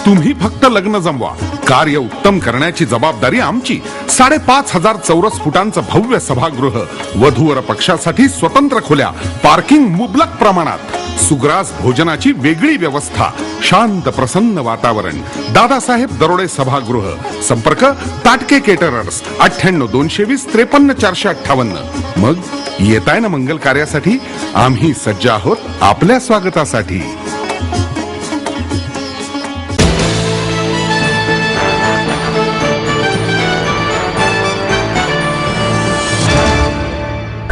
तुम्ही फक्त लग्न जमवा, कार्य उत्तम करण्याची जबाबदारी आमची. 5,500 चौरस फुटांचं भव्य सभागृह, वधूवर पक्षासाठी स्वतंत्र खोल्या, पार्किंग मुबलक प्रमाणात, सुग्रास भोजनाची वेगळी व्यवस्था, शांत प्रसन्न वातावरण. दादासाहेब दरोडे सभागृह. संपर्क ताटके केटरर्स 98 220 53 458. मग येताय ना मंगल कार्यासाठी? आम्ही सज्ज आहोत आपल्या स्वागतासाठी.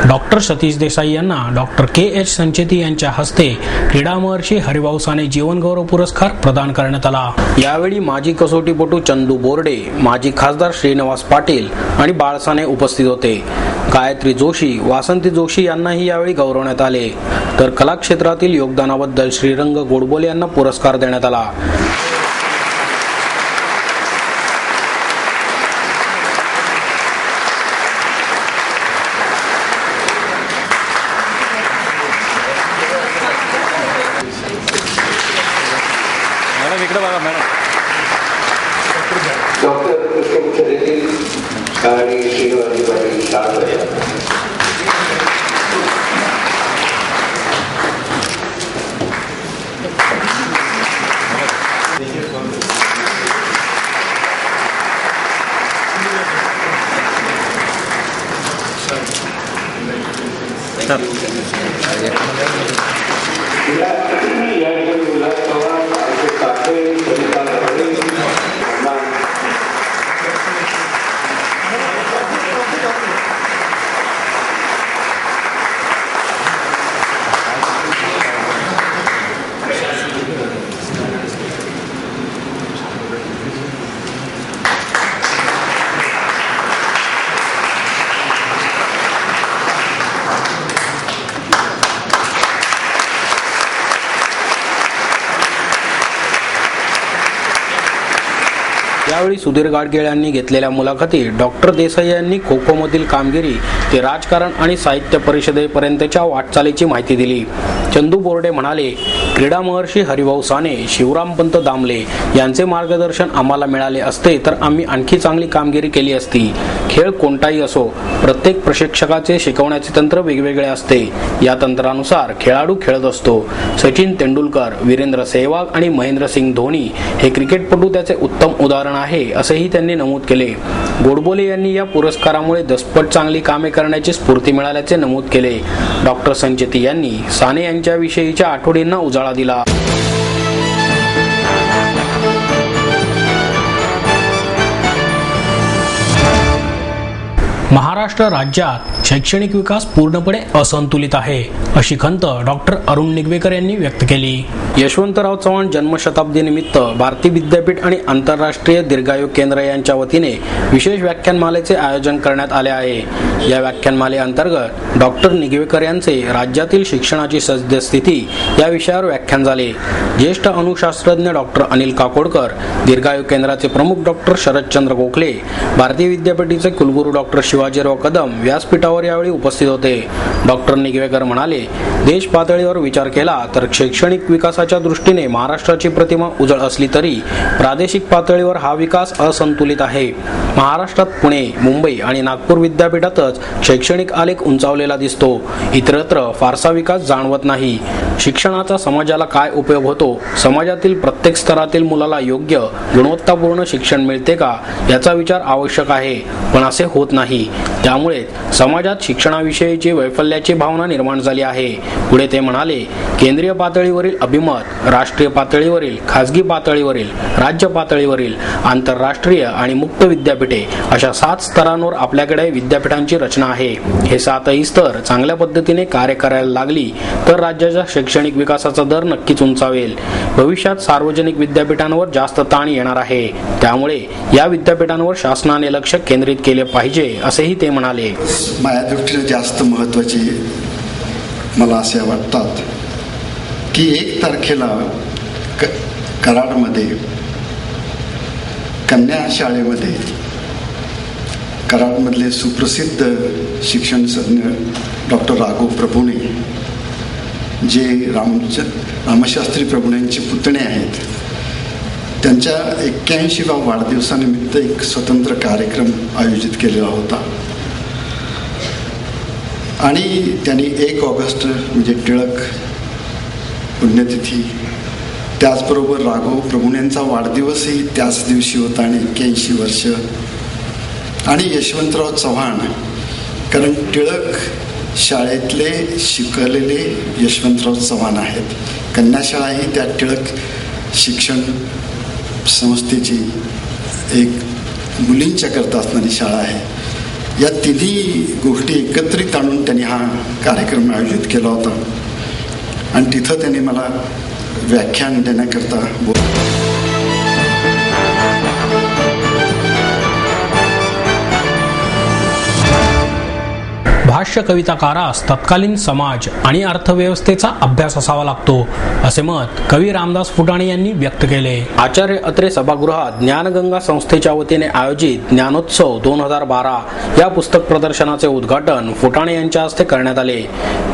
डॉक्टर सतीश देसाई यांना डॉक्टर के.एच. संचेती यांच्या हस्ते क्रीडा महर्षी हरिभाऊ साने जीवन गौरव पुरस्कार प्रदान करण्यात आला. यावेळी माजी कसोटीपटू चंदू बोर्डे, माजी खासदार श्रीनिवास पाटील आणि बाळ साने उपस्थित होते. गायत्री जोशी, वासंती जोशी यांनाही यावेळी गौरवण्यात आले. तर कला क्षेत्रातील योगदानाबद्दल श्रीरंग गोडबोले यांना पुरस्कार देण्यात आला. डॉक्टर पुष्पगुच्छ देतील आणि श्रीनिवासी पाटील शाळा. यावेळी सुधीर गाडगीळ यांनी घेतलेल्या मुलाखतीत डॉक्टर देसाई यांनी खो खो मधील कामगिरी ते राजकारण आणि साहित्य परिषदेपर्यंतच्या वाटचालीची माहिती दिली. चंदू बोर्डे म्हणाले, क्रीडा महर्षी हरिभाऊ साने, शिवरामपंत दामले यांचे मार्गदर्शन आम्हाला मिळाले असते तर आम्ही आणखी चांगली कामगिरी केली असती. खेळ कोणताही असो, प्रत्येक प्रशिक्षकाचे शिकवण्याचे तंत्र वेगवेगळे असते. या तंत्रानुसार खेळाडू खेळत असतो. सचिन तेंडुलकर, वीरेंद्र सेहवाग आणि महेंद्रसिंग धोनी हे क्रिकेटपटू त्याचे उत्तम उदाहरण आहे, असेही त्यांनी नमूद केले. गोडबोले यांनी या पुरस्कारामुळे दसपट चांगली कामे करण्याची स्फूर्ती मिळाल्याचे नमूद केले. डॉक्टर संचेती यांनी साने यांच्याविषयीच्या आठवणींना उजाळा दिला. महाराष्ट्र राज्यात शैक्षणिक विकास पूर्णपणे असंतुलित आहे, अशी खंत डॉक्टर अरुण निगवेकर यांनी व्यक्त केली. यशवंतराव चव्हाण जन्मशताब्दी निमित्त भारती विद्यापीठ आणि आंतरराष्ट्रीय दीर्घायू केंद्र यांच्या वतीने विशेष व्याख्यानमालेचे आयोजन करण्यात आले आहे. या व्याख्यानमालेअंतर्गत डॉक्टर निगवेकर यांचे राज्यातील शिक्षणाची सद्यस्थिती या विषयावर व्याख्यान झाले. ज्येष्ठ अणुशास्त्रज्ञ डॉक्टर अनिल काकोडकर, दीर्घायू केंद्राचे प्रमुख डॉक्टर शरदचंद्र गोखले, भारतीय विद्यापीठाचे कुलगुरू डॉक्टर शिवाजीराव कदम व्यासपीठावर यावेळी उपस्थित होते. डॉक्टर निगवेकर म्हणाले, देश पातळीवर विचार केला तर शैक्षणिक विकासाच्या दृष्टीने महाराष्ट्राची प्रतिमा उजळ असली तरी प्रादेशिक पातळीवर हा विकास असंतुलित आहे. महाराष्ट्रात पुणे, मुंबई आणि नागपूर विद्यापीठातच शैक्षणिक आलेख उंचावलेला दिसतो. इतरत्र फारसा विकास जाणवत नाही. शिक्षणाचा समाजाला काय उपयोग होतो? समाजातील प्रत्येक स्तरातील मुलाला योग्य गुणवत्तापूर्ण शिक्षण मिळते का, याचा विचार आवश्यक आहे, पण असे होत नाही. त्यामुळे समाजात शिक्षणाविषयीची वैफल्याची भावना निर्माण झाली आहे. पुढे ते म्हणाले, केंद्रीय पातळीवरील अभिमत, राष्ट्रीय पातळीवरील, खासगी पातळीवरील, राज्य पातळीवरील, आंतरराष्ट्रीय आणि मुक्त विद्यापीठे अशा 7 स्तरांवर आपल्याकडे विद्यापीठांची रचना आहे. हे 7ही स्तर चांगल्या पद्धतीने कार्य करायला लागली तर राज्याच्या शैक्षणिक विकासाचा दर नक्कीच उंचावेल. भविष्यात सार्वजनिक विद्यापीठांवर जास्त ताण येणार आहे. त्यामुळे या विद्यापीठांवर शासनाने लक्ष केंद्रित केले पाहिजे, असेही ते म्हणाले. माझ्या दृष्टीने जास्त महत्त्वाची मला असे वाटतात की 1 तारखेला कराडमध्ये कन्या शाळेमध्ये कराडमधले सुप्रसिद्ध शिक्षणतज्ञ डॉक्टर राघव प्रभुणे, जे रामशास्त्री प्रभुणेंचे पुतणे आहेत, त्यांच्या 81व्या वाढदिवसानिमित्त एक स्वतंत्र कार्यक्रम आयोजित केलेला होता आणि त्यांनी 1 ऑगस्ट म्हणजे टिळक पुण्यतिथी, त्याचबरोबर राघव प्रभुणेंचा वाढदिवसही त्याच दिवशी होता आणि 81 वर्ष, आणि यशवंतराव चव्हाण, कारण टिळक शाळेतले शिकलेले यशवंतराव चव्हाण आहेत. कन्याशाळा ही त्या टिळक शिक्षण संस्थेची एक मुलींच्या करता असणारी शाळा आहे. या तिन्ही गोष्टी एकत्रित आणून त्यांनी हा कार्यक्रम आयोजित केला होता आणि तिथं त्यांनी मला व्याख्यान देण्याकरता भाष्य कविताकारास तत्कालीन समाज आणि अर्थव्यवस्थेचा अभ्यास असावा लागतो, असे मत कवी रामदास फुटाणे यांनी व्यक्त केले. आचार्य अत्रे सभागृहात ज्ञानगंगा संस्थेच्या वतीने आयोजित ज्ञानोत्सव 2012 या पुस्तक प्रदर्शनाचे उद्घाटन फुटाणे यांच्या हस्ते करण्यात आले.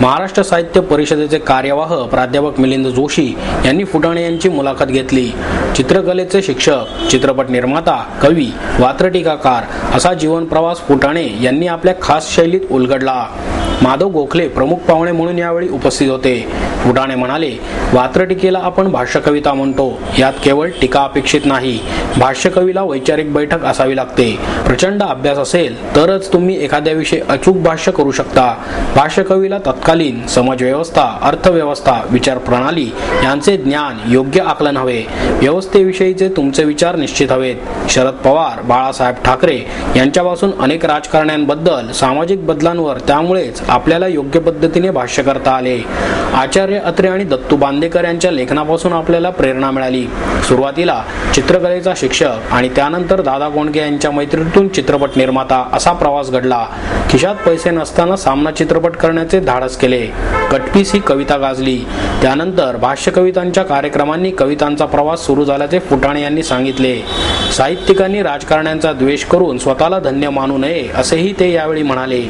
महाराष्ट्र साहित्य परिषदेचे कार्यवाह प्राध्यापक मिलिंद जोशी यांनी फुटाणे यांची मुलाखत घेतली. चित्रकलेचे शिक्षक, चित्रपट निर्माता, कवी, वात्रटिकाकार असा जीवन प्रवास फुटाणे यांनी आपल्या खास शैलीत उलगडला. माधव गोखले प्रमुख पाहुणे म्हणून यावेळी उपस्थित होते. फुटाणे म्हणाले, वात्रटिकेला आपण भाष्यकविता म्हणतो. यात केवळ टीका अपेक्षित नाही. भाष्यकवीला वैचारिक बैठक असावी लागते. प्रचंड अभ्यास असेल तरच तुम्ही एखाद्याविषयी अचूक भाष्य करू शकता. भाष्यकवीला तत्कालीन समाजव्यवस्था, अर्थव्यवस्था, विचार प्रणाली यांचे ज्ञान, योग्य आकलन हवे. व्यवस्थेविषयीचे तुमचे विचार निश्चित हवेत. शरद पवार, बाळासाहेब ठाकरे यांच्यापासून अनेक राजकारण्यांबद्दल, सामाजिक बदलांवर त्यामुळेच आपल्याला योग्य पद्धतीने भाष्य करता आले. आचार्य अत्रे आणि दत्तू बांदेकर यांच्या लेखनापासून आपल्याला प्रेरणा मिळाली. सुरुवातीला चित्रकलेचा शिक्षक आणि त्यानंतर दादा कोंडके यांच्या मैत्रीतून चित्रपट निर्माता असा प्रवास घडला. खिशात पैसे नसताना सामना चित्रपट करण्याचे धाडस केले. कटपीस ही कविता गाजली. त्यानंतर भाष्य कवितांच्या कार्यक्रमांनी कवितांचा प्रवास सुरू झाल्याचे फुटाणे यांनी सांगितले. साहित्यिकांनी राजकारण्यांचा द्वेष करून स्वतःला धन्य मानू नये असेही ते यावेळी म्हणाले.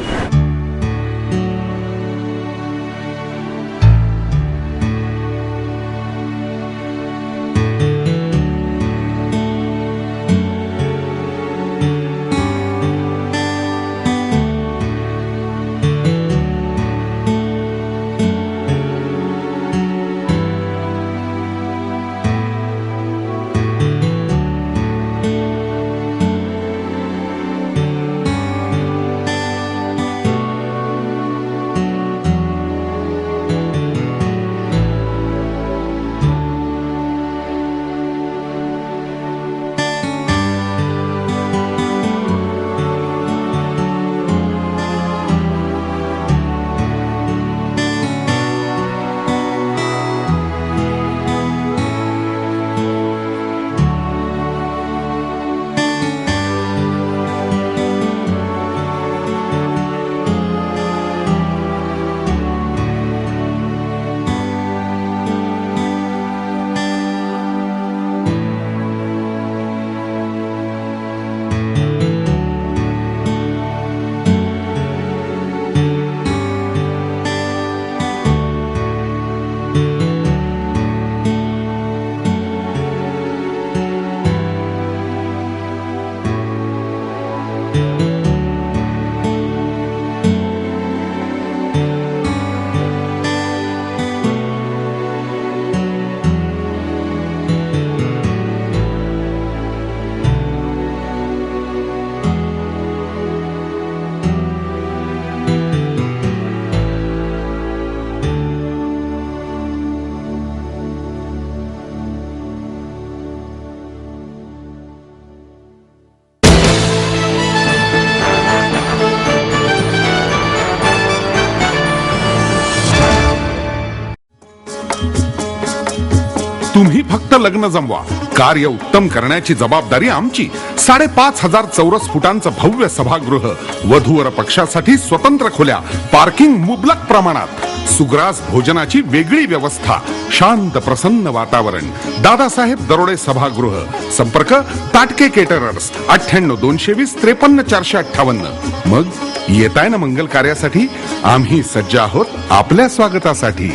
तुम्ही फक्त लग्न जमवा, कार्य उत्तम करण्याची जबाबदारी आमची. 5,500 चौरस फुटांचं भव्य सभागृह, वधूवर पक्षासाठी स्वतंत्र खोल्या, पार्किंग मुबलक प्रमाणात, सुग्रास भोजनाची वेगळी व्यवस्था, शांत प्रसन्न वातावरण. दादासाहेब दरोडे सभागृह. संपर्क ताटके केटरर्स 98 220 53 458. मग येताय ना मंगल कार्यासाठी? आम्ही सज्ज आहोत आपल्या स्वागतासाठी.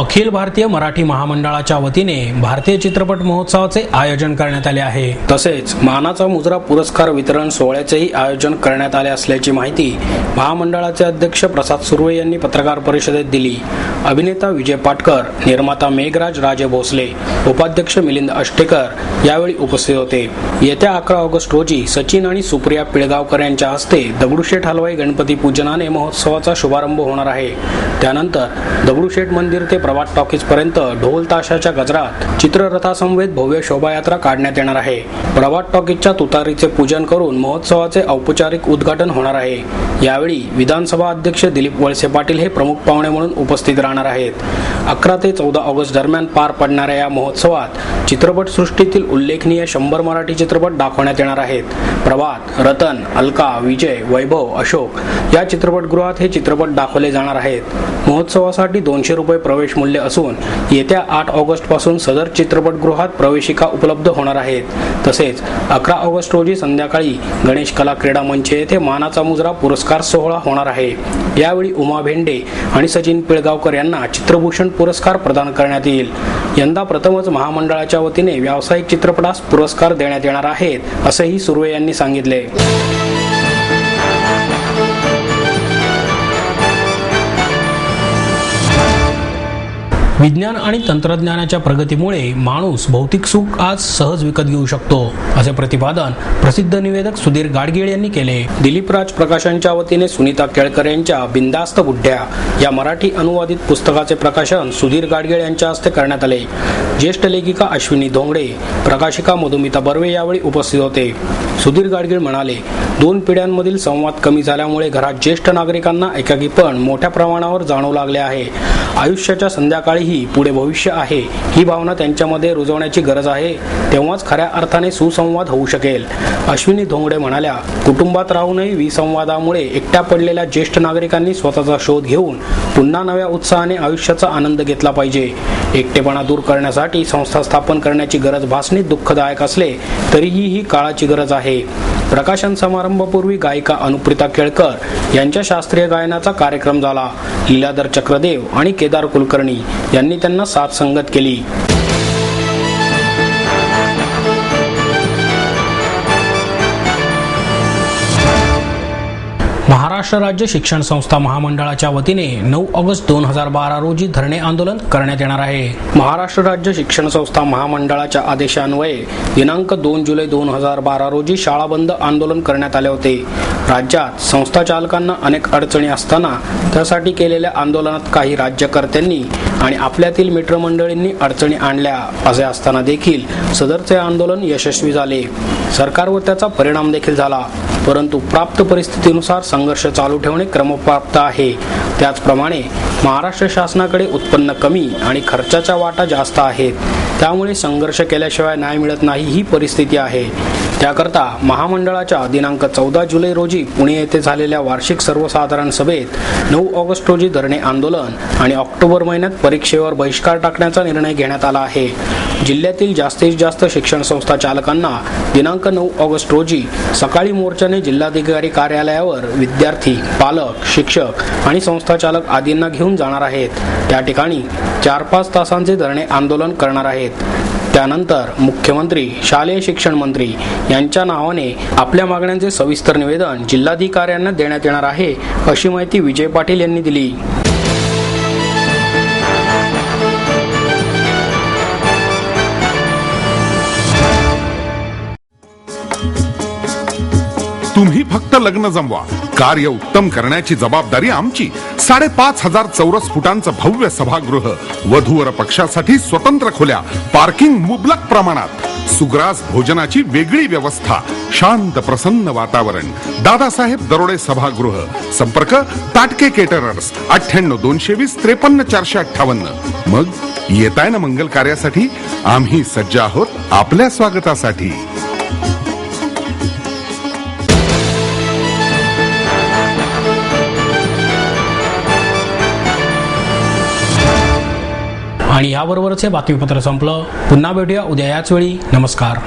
अखिल भारतीय मराठी महामंडळाच्या वतीने भारतीय चित्रपट महोत्सवाचे आयोजन करण्यात आले आहे. तसेच मानाचा मुजरा पुरस्कार वितरण सोहळ्याचेही आयोजन करण्यात आले असल्याची माहिती महामंडळाचे अध्यक्ष प्रसाद सुर्वे यांनी पत्रकार परिषदेत दिली. अभिनेता विजय पाटकर, निर्माता मेघराज राजे भोसले, उपाध्यक्ष मिलिंद अष्टेकर यावेळी उपस्थित होते. येत्या 11 ऑगस्ट रोजी सचिन आणि सुप्रिया पिळगावकर यांच्या हस्ते दगडूशेठ हलवाई गणपती पूजनाने महोत्सवाचा शुभारंभ होणार आहे. त्यानंतर दगडूशेठ मंदिर ते प्रभात टॉकीज पर्यंत ढोल ताशाच्या गजरात चित्ररथासमवेत भव्य शोभायात्रा काढण्यात येणार आहे. प्रभात टॉकीजच्या तुतारीचे पूजन करून महोत्सवाचे औपचारिक उद्घाटन होणार आहे. यावेळी विधानसभा अध्यक्ष दिलीप वळसे पाटील हे प्रमुख पाहुणे म्हणून उपस्थित राहणार आहेत. 11 ते 14 ऑगस्ट दरम्यान पार पडणाऱ्या या महोत्सवात चित्रपटसृष्टीतील उल्लेखनीय 100 मराठी चित्रपट दाखवण्यात येणार आहेत. प्रभात, रतन, अलका, विजय, वैभव, अशोक या चित्रपटगृहात हे चित्रपट दाखवले जाणार आहेत. महोत्सवासाठी 200 रुपये प्रवेश मूल्य असून येत्या 8 ऑगस्ट पासून सदर चित्रपटगृहात प्रवेशिका उपलब्ध होणार आहेत. तसेच 11 ऑगस्ट रोजी संध्याकाळी गणेश कला क्रीडा मंच येथे मानाचा मुजरा पुरस्कार सोहळा होणार आहे. यावेळी उमा भेंडे आणि सचिन पिळगावकर यांना चित्रभूषण पुरस्कार प्रदान करण्यात येईल. यंदा प्रथमच महामंडळाच्या वतीने व्यावसायिक चित्रपटास पुरस्कार देण्यात येणार आहेत, असेही सुर्वे यांनी सांगितले. विज्ञान आणि तंत्रज्ञानाच्या प्रगतीमुळे माणूस भौतिक सुख आज सहज विकत घेऊ शकतो, असे प्रतिपादन प्रसिद्ध निवेदक सुधीर गाडगीळ यांनी केले. दिलीप राज प्रकाशनच्या वतीने सुनीता केळकर यांच्या बिंदास्त बुड्ढ्या या मराठी अनुवादित पुस्तकाचे प्रकाशन सुधीर गाडगीळ यांच्या हस्ते करण्यात आले. ज्येष्ठ लेखिका अश्विनी धोंगडे, प्रकाशिका मधुमिता बर्वे यावेळी उपस्थित होते. सुधीर गाडगीळ म्हणाले, 2 पिढ्यांमधील संवाद कमी झाल्यामुळे घरात ज्येष्ठ नागरिकांना एकाकीपण मोठ्या प्रमाणावर जाणवू लागले आहे. आयुष्याच्या संध्याकाळीही पुढे भविष्य आहे ही भावना त्यांच्यामध्ये रुजवण्याची गरज आहे, तेव्हाच खऱ्या अर्थाने सुसंवाद होऊ शकेल. अश्विनी धोंगडे म्हणाल्या, कुटुंबात राहूनही विसंवादामुळे एकट्या पडलेल्या ज्येष्ठ नागरिकांनी स्वतःचा शोध घेऊन पुन्हा नव्या उत्साहाने आयुष्याचा आनंद घेतला पाहिजे. एकटेपणा दूर करण्यासाठी संस्था स्थापन करण्याची गरज भासणे दुःखदायक असले तरीही ही काळाची गरज आहे. प्रकाशन समारंभापूर्वी गायिका अनुप्रिता केळकर यांच्या शास्त्रीय गायनाचा कार्यक्रम झाला. लीलाधर चक्रदेव आणि केदार कुलकर्णी यांनी त्यांना साथ संगत केली. महाराष्ट्र राज्य शिक्षण संस्था महामंडळाच्या वतीने 9 ऑगस्ट 2012 रोजी धरणे आंदोलन करण्यात येणार आहे. महाराष्ट्र राज्य शिक्षण संस्था महामंडळाच्या आदेशान्वये दिनांक 2 जुलै 2012 रोजी शाळा बंद आंदोलन करण्यात आले होते. राज्यात संस्था चालकांना अनेक अडचणी असताना त्यासाठी केलेल्या आंदोलनात काही राज्यकर्त्यांनी आणि आपल्यातील मित्रमंडळींनी अडचणी आणल्या असे असताना देखील सदरचे आंदोलन यशस्वी झाले. सरकारवर त्याचा परिणाम देखील झाला, परंतु प्राप्त परिस्थितीनुसार संघर्ष चालू ठेवणे क्रमप्राप्त आहे. त्याचप्रमाणे महाराष्ट्र शासनाकडे उत्पन्न कमी आणि खर्चाच्या वाटा जास्त आहेत, त्यामुळे संघर्ष केल्याशिवाय न्याय मिळत नाही ही परिस्थिती आहे. त्याकरता महामंडळाच्या दिनांक 14 जुलै रोजी पुणे येथे झालेल्या वार्षिक सर्वसाधारण सभेत 9 ऑगस्ट रोजी धरणे आंदोलन आणि ऑक्टोबर महिन्यात परीक्षेवर बहिष्कार टाकण्याचा निर्णय घेण्यात आला आहे. जिल्ह्यातील जास्तीत जास्त शिक्षण संस्था चालकांना दिनांक 9 ऑगस्ट रोजी सकाळी मोर्चाने जिल्हाधिकारी कार्यालयावर विद्यार्थी, पालक, शिक्षक आणि संस्था चालक आदींना घेऊन जाणार आहेत. त्या ठिकाणी 4-5 तासांचे धरणे आंदोलन करणार आहेत. त्यानंतर मुख्यमंत्री, शालेय शिक्षण मंत्री यांच्या नावाने आपल्या मागण्यांचे सविस्तर निवेदन जिल्हाधिकाऱ्यांना देण्यात येणार आहे, अशी माहिती विजय पाटील यांनी दिली. तुम्ही फक्त लग्न जमवा, कार्य उत्तम करण्याची जबाबदारी आमची. 5,500 चौरस फुटांचं भव्य सभागृह, वधूवर पक्षासाठी स्वतंत्र खोल्या, पार्किंग मुबलक प्रमाणात, सुग्रास भोजनाची वेगळी व्यवस्था, शांत प्रसन्न वातावरण. दादासाहेब दरोडे सभागृह. संपर्क ताटके केटरर्स 98 220 53 458. मग येताय ना मंगल कार्यासाठी? आम्ही सज्ज आहोत आपल्या स्वागतासाठी. आणि याबरोबरच हे बातमीपत्र संपलं. पुन्हा भेटूया उद्या याच वेळी. नमस्कार.